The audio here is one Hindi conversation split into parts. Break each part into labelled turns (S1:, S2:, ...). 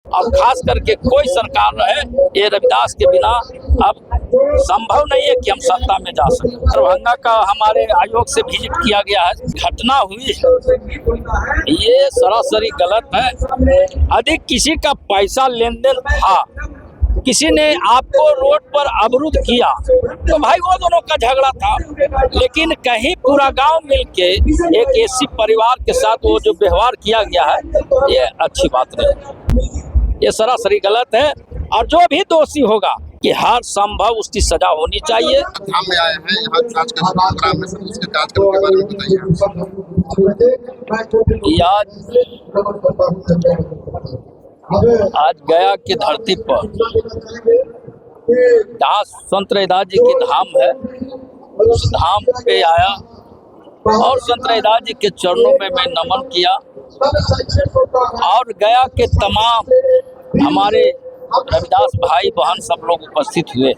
S1: और खास करके कोई सरकार रहे, ये रविदास के बिना अब संभव नहीं है कि हम सत्ता में जा सकें। दरभंगा का हमारे आयोग से विजिट किया गया है, घटना हुई है ये सरासरी गलत है। अधिक किसी का पैसा लेन देन था, किसी ने आपको रोड पर अवरुद्ध किया तो भाई वो दोनों का झगड़ा था, लेकिन कहीं पूरा गांव मिलके एक एसी परिवार के साथ वो जो व्यवहार किया गया है ये अच्छी बात नहीं, ये सरासरी गलत है। और जो भी दोषी होगा कि हर संभव उसकी सजा होनी चाहिए।
S2: धाम में आए हैं, यहाँ जांच करने उसके कार्यक्रम के बारे में बताइए।
S1: आज गया की धरती पर जहाँ संत रविदास जी की धाम है, उस धाम पे आया और संत रविदास जी के चरणों में मैं नमन किया और गया के तमाम हमारे रविदास भाई बहन सब लोग उपस्थित हुए।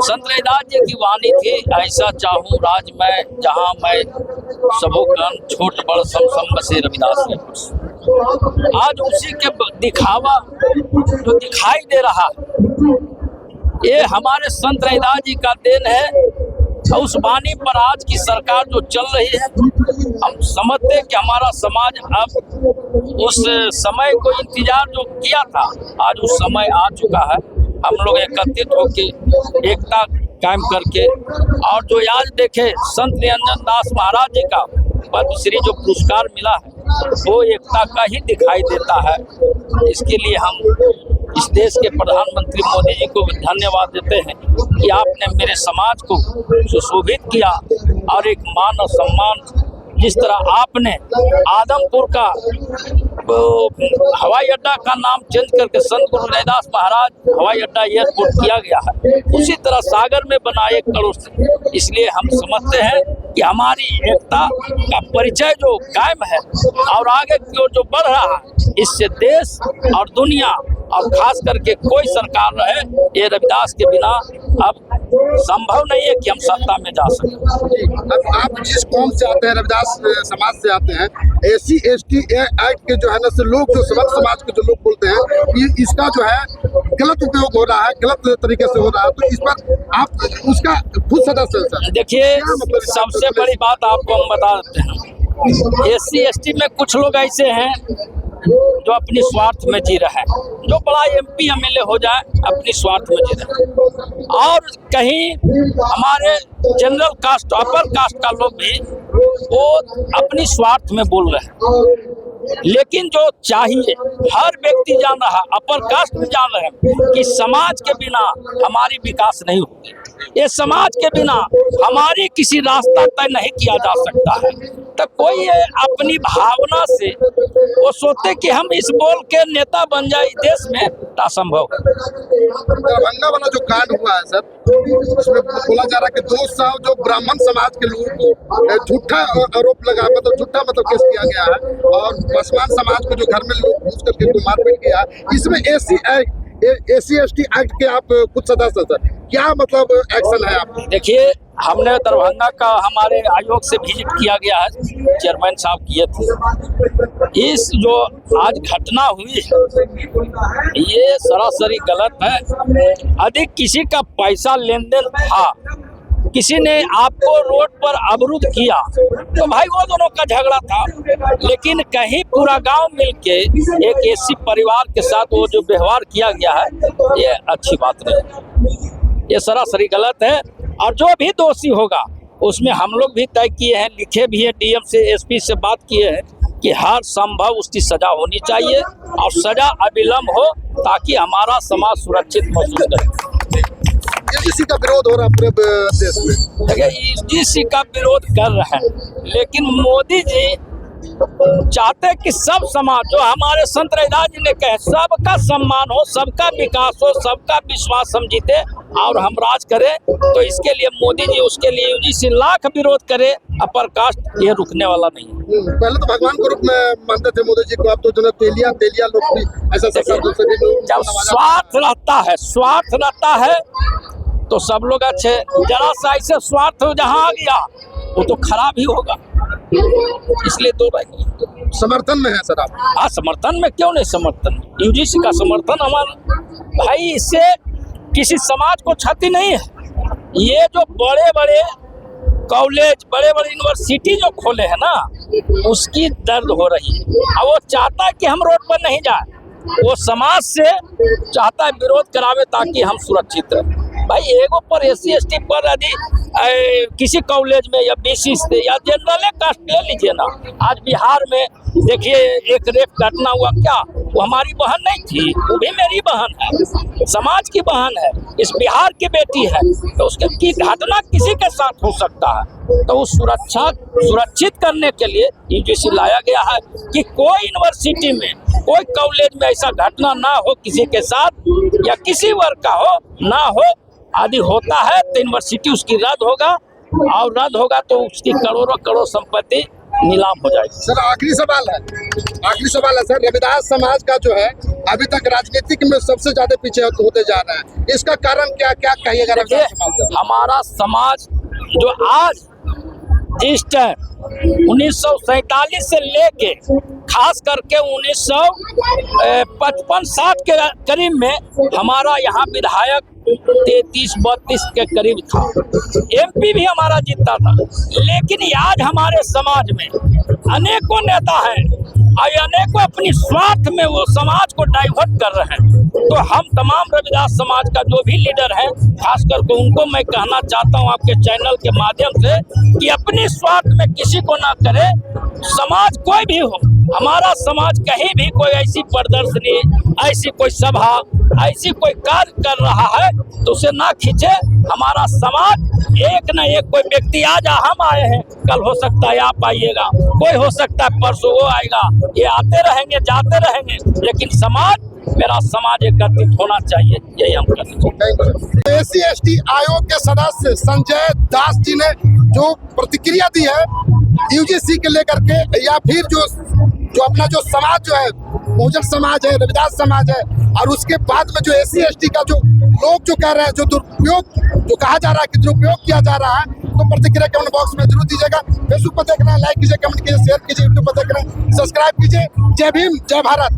S1: संत रविदास जी की वाणी थी, ऐसा चाहूं राज में जहां मैं सबो गण छोट बड़ सम सम बसे रविदास है। आज उसी के दिखावा जो दिखाई दे रहा ये हमारे संत रविदास जी का देन है। उस वाणी पर आज की सरकार जो चल रही है, हम समझते हैं कि हमारा समाज अब उस समय को इंतजार जो किया था, आज उस समय आ चुका है। हम लोग एकत्रित होकर एकता कायम करके और जो आज देखे संत निरंजन दास महाराज जी का पद्मश्री जो पुरस्कार मिला है वो एकता का ही दिखाई देता है। इसके लिए हम इस देश के प्रधानमंत्री मोदी जी को भी धन्यवाद देते हैं कि आपने मेरे समाज को सुशोभित किया और एक मान और सम्मान जिस तरह आपने आदमपुर का हवाई अड्डा का नाम चेंज करके संत गुरु रविदास महाराज हवाई अड्डा एयरपोर्ट किया गया है, उसी तरह सागर में बना 1 करोड़ से। इसलिए हम समझते हैं कि हमारी एकता का परिचय जो कायम है और आगे की ओर जो बढ़ रहा है, इससे देश और दुनिया और खास करके कोई सरकार रहे, ये रविदास के बिना अब संभव नहीं है कि हम सत्ता में जा सकें।
S2: अब आप जिस कौम से आते हैं, रविदास समाज से आते हैं, SC/ST एक्ट के जो है ना से लोग जो समाज के जो लोग बोलते हैं कि इसका जो है गलत उपयोग हो रहा है, गलत तरीके से हो रहा है, तो इस पर आप उसका खुद सदस्य हैं।
S1: देखिए सबसे बड़ी बात आपको हम बता देते हैं, SC/ST में कुछ लोग ऐसे हैं जो अपनी स्वार्थ में जी रहे हैं, जो बड़ा MP MLA हो जाए अपनी स्वार्थ में जी रहे हैं, और कहीं हमारे जनरल कास्ट अपर कास्ट का लोग भी वो अपनी स्वार्थ में बोल रहे हैं। लेकिन जो चाहिए हर व्यक्ति जान रहा, अपर कास्ट भी जान रहे हैं कि समाज के बिना हमारी विकास नहीं होगी, ये समाज के बिना हमारी किसी रास्ता तय नहीं किया जा सकता है। तो कोई अपनी भावना से वो सोचते कि हम इस बोल के नेता बन जाए देश में, असंभव है।
S2: दरभंगा वाला जो कांड हुआ है सर, उसमें बोला जा रहा है कि 2 साल जो ब्राह्मण समाज के लोगों को झूठा आरोप लगा, मतलब झूठा मतलब केस किया गया है, और मुसलमान समाज को जो घर में लोग घुस करके तो मारपीट किया, इसमें SC/ST एक्ट के आप खुद सदस्य सर, क्या मतलब एक्शन है आप?
S1: देखिए हमने दरभंगा का हमारे आयोग से विजिट किया गया है, चेयरमैन साहब किए थे। इस जो आज घटना हुई है ये सरासरी गलत है। अधिक किसी का पैसा लेन देन था, किसी ने आपको रोड पर अवरुद्ध किया तो भाई वो दोनों का झगड़ा था, लेकिन कहीं पूरा गांव मिलके एक एसी परिवार के साथ वो जो व्यवहार किया गया है ये अच्छी बात नहीं, ये सरासरी गलत है। और जो भी दोषी होगा उसमें हम लोग भी तय किए हैं, लिखे भी हैं, DM से SP से बात किए हैं कि हर संभव उसकी सजा होनी चाहिए और सजा अविलंब हो ताकि हमारा समाज सुरक्षित महसूस करे।
S2: इसी का विरोध हो रहा पूरे देश में।
S1: देखिए इसी का विरोध कर रहे हैं, लेकिन मोदी जी चाहते कि सब समाज जो हमारे संत रविदास जी ने कहे सबका सम्मान हो, सबका विकास हो, सबका विश्वास हम जीते और हम राज करें, तो इसके लिए मोदी जी उसके लिए UGC लाख विरोध करे, अपर कास्ट ये रुकने वाला नहीं है।
S2: पहले तो भगवान के रूप में मानते थे मोदी जी को, अब तो जो तेलिया लोग भी ऐसा
S1: जब स्वार्थ रहता है तो सब लोग अच्छे, जरा सा ऐसे स्वार्थ जहाँ आ गया वो तो खराब ही होगा। इसलिए दो भाई
S2: समर्थन में है सर आप?
S1: हाँ, समर्थन में क्यों नहीं समर्थन, यूजीसी का समर्थन हमारा भाई, इससे किसी समाज को क्षति नहीं है। ये जो बड़े बड़े कॉलेज, बड़े बड़े यूनिवर्सिटी जो खोले हैं ना, उसकी दर्द हो रही है। और वो चाहता है कि हम रोड पर नहीं जाए, वो समाज से चाहता है विरोध करावे ताकि हम सुरक्षित रहें। भाई एगो पर SC ST पर यदि किसी कॉलेज में या BC से या जनरल कास्ट ले लीजिए ना, आज बिहार में देखिए एक रेप घटना हुआ, क्या वो हमारी बहन नहीं थी? वो भी मेरी बहन है, समाज की बहन है, इस बिहार की बेटी है, तो उसके की घटना किसी के साथ हो सकता है। तो उस सुरक्षित करने के लिए यूजीसी लाया गया है कि कोई यूनिवर्सिटी में, कोई कॉलेज में ऐसा घटना ना हो किसी के साथ, या किसी वर्ग का हो ना हो। आदि होता है तो यूनिवर्सिटी उसकी रद्द होगा, और रद्द होगा तो उसकी करोड़ों करोड़ संपत्ति नीलाम हो जाएगी।
S2: सर आखिरी सवाल है सर, रविदास समाज का जो है अभी तक राजनीतिक में सबसे ज्यादा पीछे होते जा रहा है, इसका कारण क्या कहिएगा? रविदास समाज का
S1: हमारा समाज जो आज जिस टाइम 1947 से लेके खास करके 1955-60 के करीब में हमारा यहाँ विधायक 33-32 के करीब था, MP भी हमारा जीतता था। लेकिन आज हमारे समाज में अनेकों नेता हैं और अनेकों अपनी स्वार्थ में वो समाज को डाइवर्ट कर रहे हैं। तो हम तमाम रविदास समाज का जो भी लीडर है, खास करके उनको मैं कहना चाहता हूँ आपके चैनल के माध्यम से कि अपने स्वार्थ में किसी को ना करे। समाज कोई भी हो, हमारा समाज कहीं भी कोई ऐसी प्रदर्शनी, ऐसी कोई सभा, ऐसी कोई कार्य कर रहा है तो उसे ना खींचे। हमारा समाज एक न एक कोई व्यक्ति, आज हम आए हैं, कल हो सकता है आप आइएगा, कोई हो सकता है परसों वो आएगा, ये आते रहेंगे जाते रहेंगे, लेकिन समाज, मेरा समाज एकत्रित होना चाहिए, यही हम करते हैं।
S2: SC ST आयोग के सदस्य संजय दास जी ने जो प्रतिक्रिया दी है यूजीसी के लेकर के, या फिर जो अपना जो समाज जो है, बहुजन समाज है, रविदास समाज है, और उसके बाद में जो SC ST का जो लोग जो कह रहे हैं, जो दुरुपयोग जो कहा जा रहा है कि दुरुपयोग किया जा रहा है, तो प्रतिक्रिया कमेंट बॉक्स में जरूर दीजिएगा। फेसबुक पर देख रहे हैं लाइक कीजिए, कमेंट कीजिए, शेयर कीजिए, यूट्यूब पर देख रहे हैं सब्सक्राइब कीजिए। जय भीम, जय भारत।